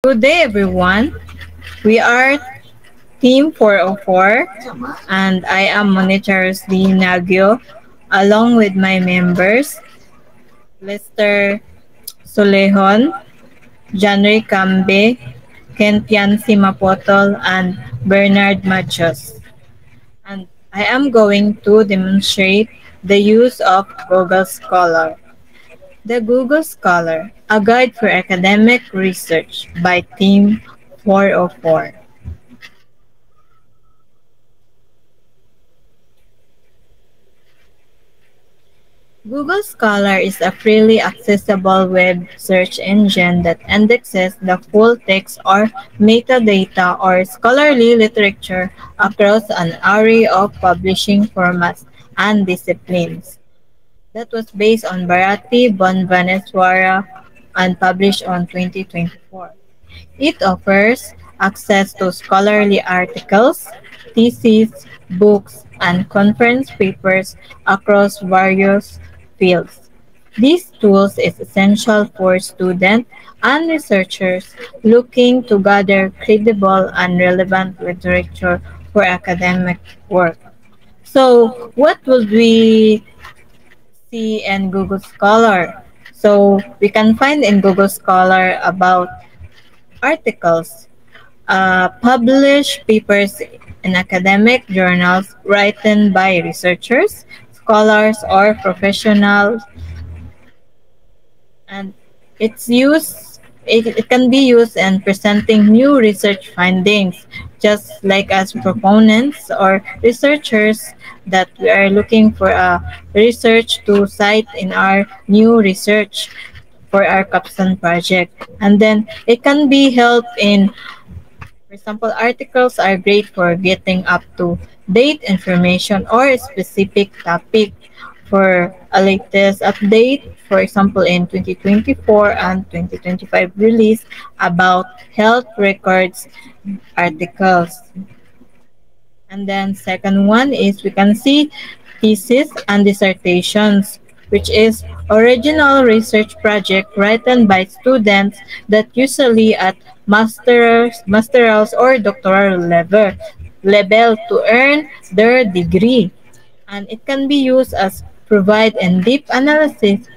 Good day, everyone. We are Team 404, and I am Monitors Di Nagio, along with my members, Lester Solejon, Janry Cambe, Kentian Simapotol, and Bernard Machos. And I am going to demonstrate the use of Google Scholar. The Google Scholar, a guide for academic research by Team 404. Google Scholar is a freely accessible web search engine that indexes the full text or metadata or scholarly literature across an array of publishing formats and disciplines. That was based on Bharati Bonvaneswara and published on 2024. It offers access to scholarly articles, theses, books, and conference papers across various fields. These tools is essential for students and researchers looking to gather credible and relevant literature for academic work. So, what would we see in Google Scholar? So, we can find in Google Scholar about articles, publish papers in academic journals written by researchers, scholars, or professionals, and it can be used in presenting new research findings, just like as proponents or researchers that we are looking for a research to cite in our new research for our capstone project. And then it can be helped in. For example, articles are great for getting up to date information or a specific topic for a latest update, for example, in 2024 and 2025 release about health records articles. And then second one is we can see thesis and dissertations, which is original research project written by students that usually at masterals or doctoral level to earn their degree. And it can be used as provide in-depth analysis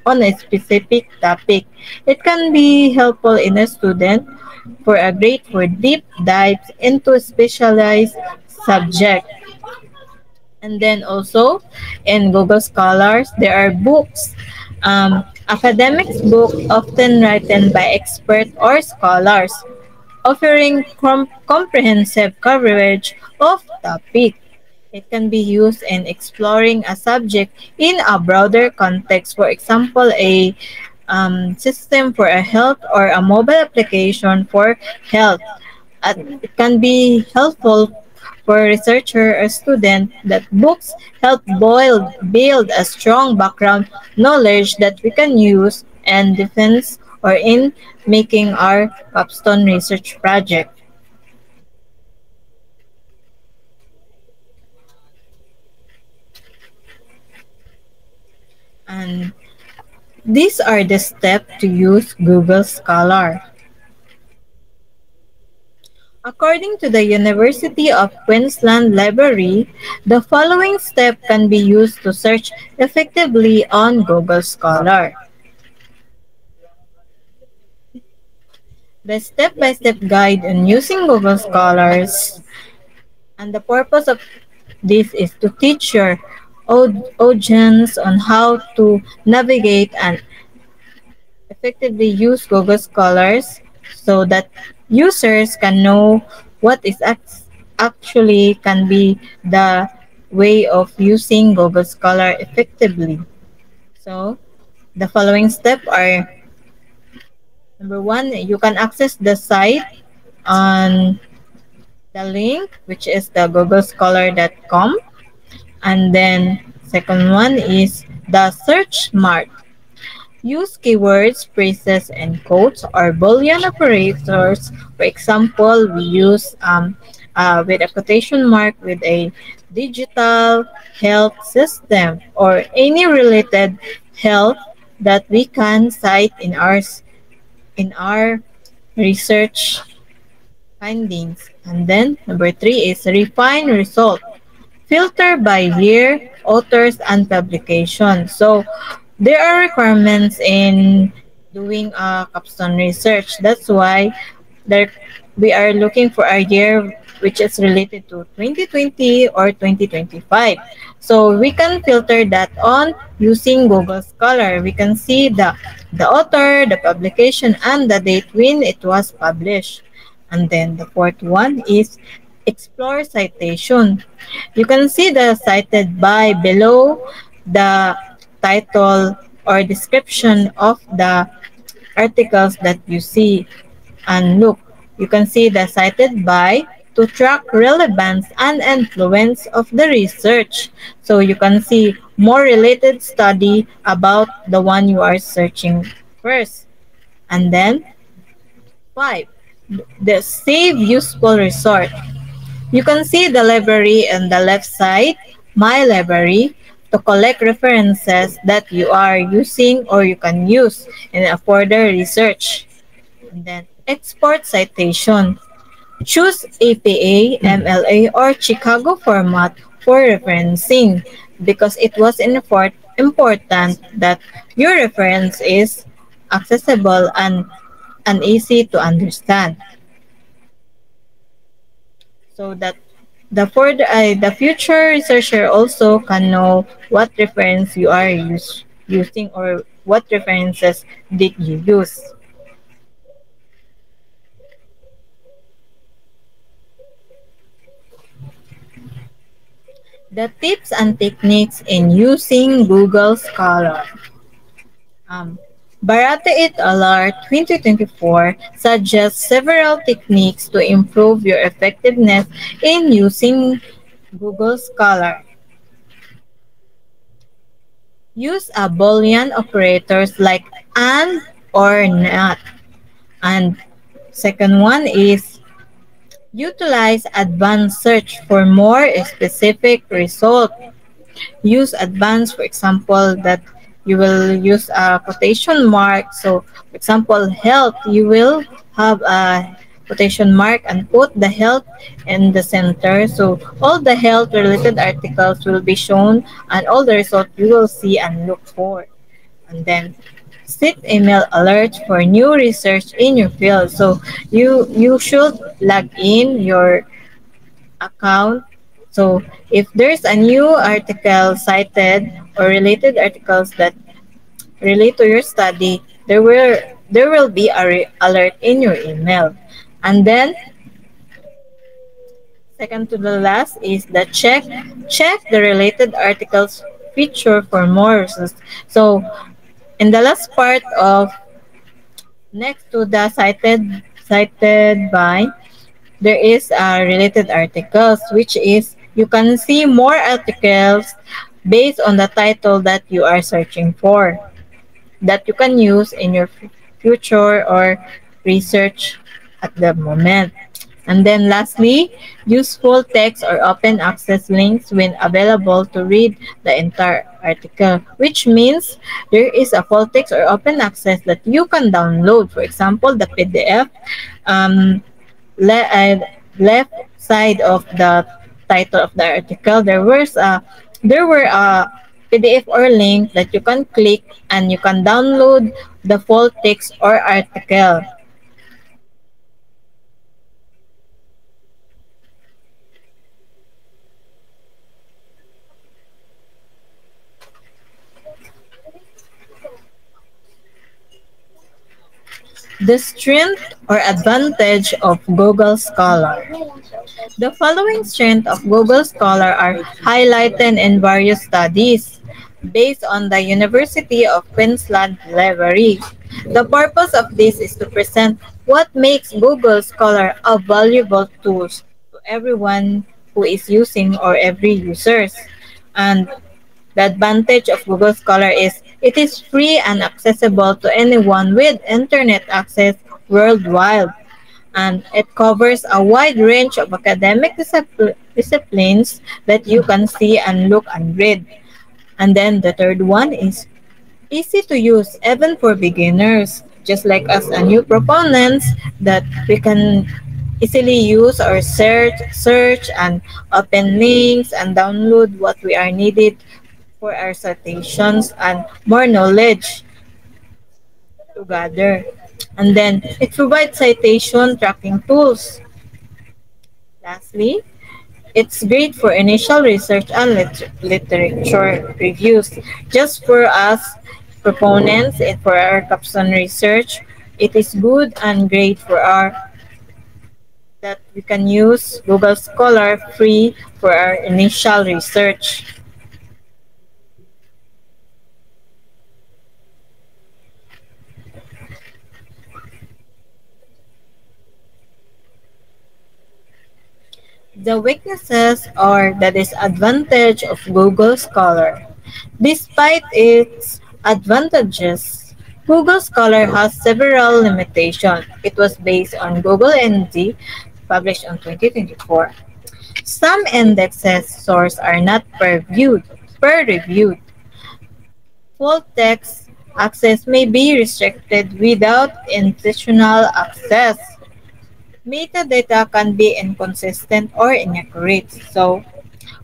on a specific topic. It can be helpful in a student for a great for deep dives into a specialized subject. And then also in Google Scholars, there are books, academics book often written by experts or scholars, offering comprehensive coverage of topic. It can be used in exploring a subject in a broader context. For example, a system for a health or a mobile application for health. It can be helpful for a researcher or student that books help build a strong background knowledge that we can use in defense or in making our capstone research project. And these are the steps to use Google Scholar. According to the University of Queensland Library, the following step can be used to search effectively on Google Scholar. The step-by-step guide on using Google Scholars, and the purpose of this is to teach your audience on how to navigate and effectively use Google Scholars so that users can know what is actually can be the way of using Google Scholar effectively. So, the following steps are number one, you can access the site on the link, which is the googlescholar.com. And then, second one is the search mark. Use keywords, phrases, and quotes or Boolean operators. For example, we use with a quotation mark with a digital health system or any related health that we can cite in our research findings. And then number three is refine result. Filter by year, authors, and publication. So there are requirements in doing a capstone research. That's why there we are looking for a year which is related to 2020 or 2025. So we can filter that on using Google Scholar. We can see the author, the publication, and the date when it was published. And then the fourth one is explore citation. You can see the cited by below the title or description of the articles that you see. And look, you can see the cited by to track relevance and influence of the research. So you can see more related study about the one you are searching first. And then 5. The save useful resort. You can see the library on the left side, My Library, to collect references that you are using or you can use in a further research. And then export citation. Choose APA, MLA, or Chicago format for referencing because it was important that your reference is accessible and easy to understand. So that the future researcher also can know what reference you are using or what references did you use. The tips and techniques in using Google Scholar. Um, Barate et al. 2024 suggests several techniques to improve your effectiveness in using Google Scholar. Use a Boolean operators like and or not. And second one is utilize advanced search for more specific result. Use advanced, for example, that you will use a quotation mark. So, for example, health, you will have a quotation mark and put the health in the center. So, all the health related articles will be shown and all the results you will see and look for. And then, set email alerts for new research in your field. So, you should log in your account. So if there's a new article cited or related articles that relate to your study, there will be a alert in your email. And then second to the last is the check the related articles feature for more resources. So in the last part of next to the cited by there is related articles, which is you can see more articles based on the title that you are searching for that you can use in your future or research at the moment. And then lastly, useful text or open access links when available to read the entire article, which means there is a full text or open access that you can download. For example, the PDF. Um, left side of the title of the article, there were a PDF or link that you can click and you can download the full text or article. The strength or advantage of Google Scholar. The following strengths of Google Scholar are highlighted in various studies based on the University of Queensland Library. The purpose of this is to present what makes Google Scholar a valuable tool to everyone who is using or every users. And the advantage of Google Scholar is it is free and accessible to anyone with internet access worldwide, and it covers a wide range of academic disciplines that you can see and look and read. And then the third one is easy to use even for beginners. just like us a new proponents that we can easily use or search and open links and download what we are needed for our citations and more knowledge to gather. And then it provides citation tracking tools. Lastly, it's great for initial research and literature reviews. Just for us proponents and for our capstone research, it is good and great for our that we can use Google Scholar free for our initial research. The weaknesses or the disadvantage of Google Scholar. Despite its advantages, Google Scholar has several limitations. It was based on Google NZ, published on 2024. Some indexes source are not peer reviewed. Full text access may be restricted without intentional access. Metadata can be inconsistent or inaccurate. So,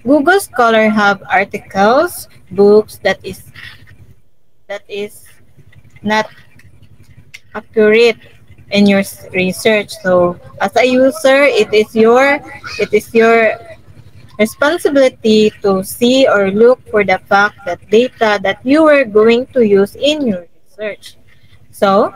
Google Scholar have articles, books that is not accurate in your research. So, as a user, it is your responsibility to see or look for the fact that data that you are going to use in your research. So,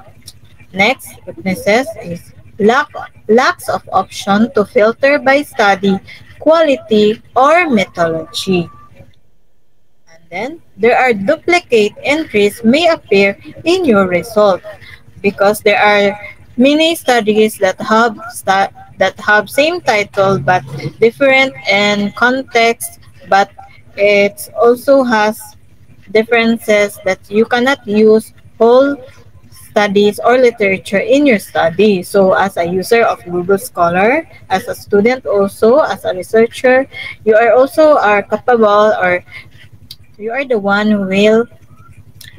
next weaknesses is lacks of option to filter by study, quality, or methodology. And then there are duplicate entries may appear in your result because there are many studies that have same title but different in context, but it also has differences that you cannot use whole studies or literature in your study. So as a user of Google Scholar, as a student also, as a researcher, you are also are capable or you are the one who will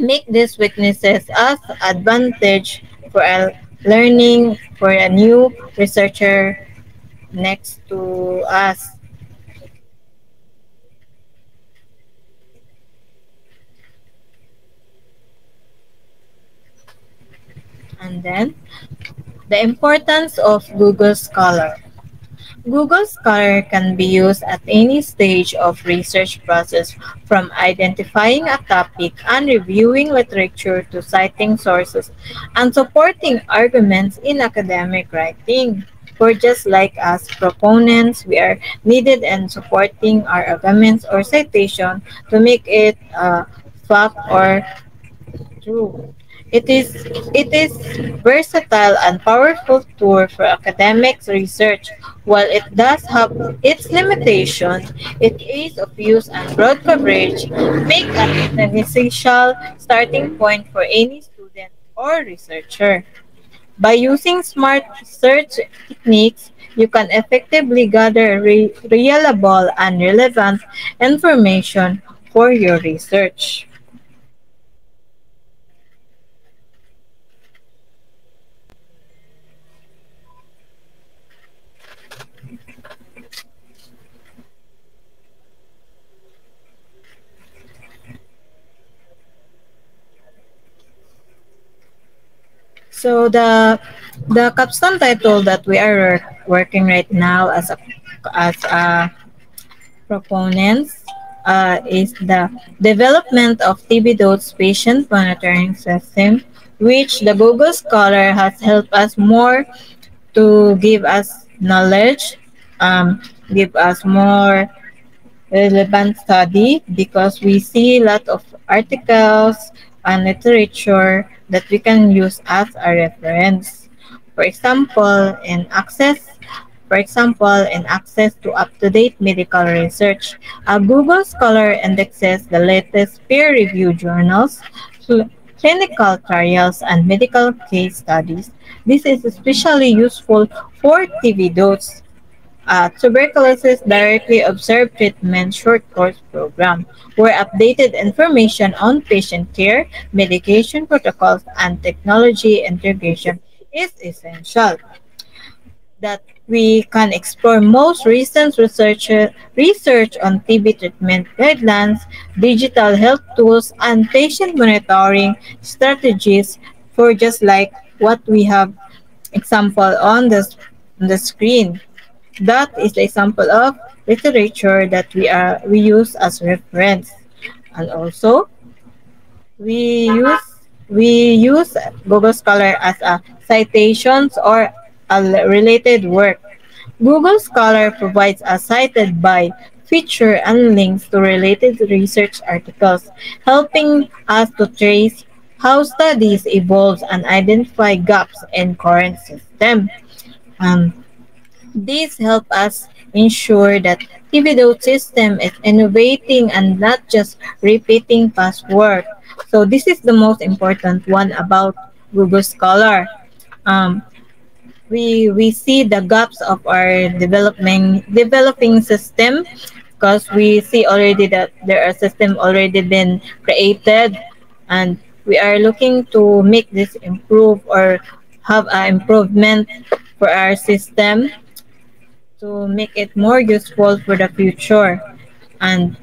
make these weaknesses as advantage for a learning for a new researcher next to us. And then the importance of Google Scholar. Google Scholar can be used at any stage of research process from identifying a topic and reviewing literature to citing sources and supporting arguments in academic writing. For just like us proponents, we are needed in supporting our arguments or citation to make it a fact or true. It is versatile and powerful tool for academics research. While it does have its limitations, its ease of use and broad coverage make it an essential starting point for any student or researcher. By using smart search techniques, you can effectively gather reliable and relevant information for your research. So the capstone title that we are working right now as a proponents is the development of TB Dots patient monitoring system, which the Google Scholar has helped us more to give us knowledge, give us more relevant study because we see a lot of articles and literature that we can use as a reference. For example, in access to up-to-date medical research, a Google Scholar indexes the latest peer-reviewed journals, clinical trials, and medical case studies. This is especially useful for TV notes tuberculosis directly observed treatment short course program, where updated information on patient care, medication protocols, and technology integration is essential. That we can explore most recent research on TB treatment guidelines, digital health tools, and patient monitoring strategies for just like what we have example on the screen. That is the example of literature that we use as reference. And also we use we use Google Scholar as a citations or a related work. Google Scholar provides a cited by feature and links to related research articles, helping us to trace how studies evolve and identify gaps in current system. Um, these help us ensure that TVDO system is innovating and not just repeating past work. So this is the most important one about Google Scholar. Um, we see the gaps of our developing system because we see already that there are system already been created, and we are looking to make this improve or have an improvement for our system to make it more useful for the future. And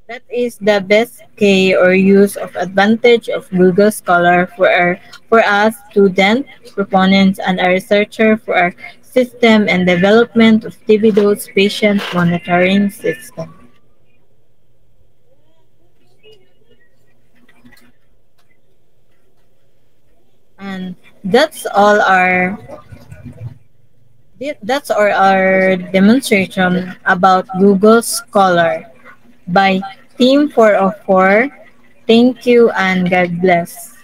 that is the best key or use of advantage of Google Scholar for us student, proponents, and a researcher for our system and development of TVDO's patient monitoring system. And that's our demonstration about Google Scholar by Team 404. Thank you and God bless.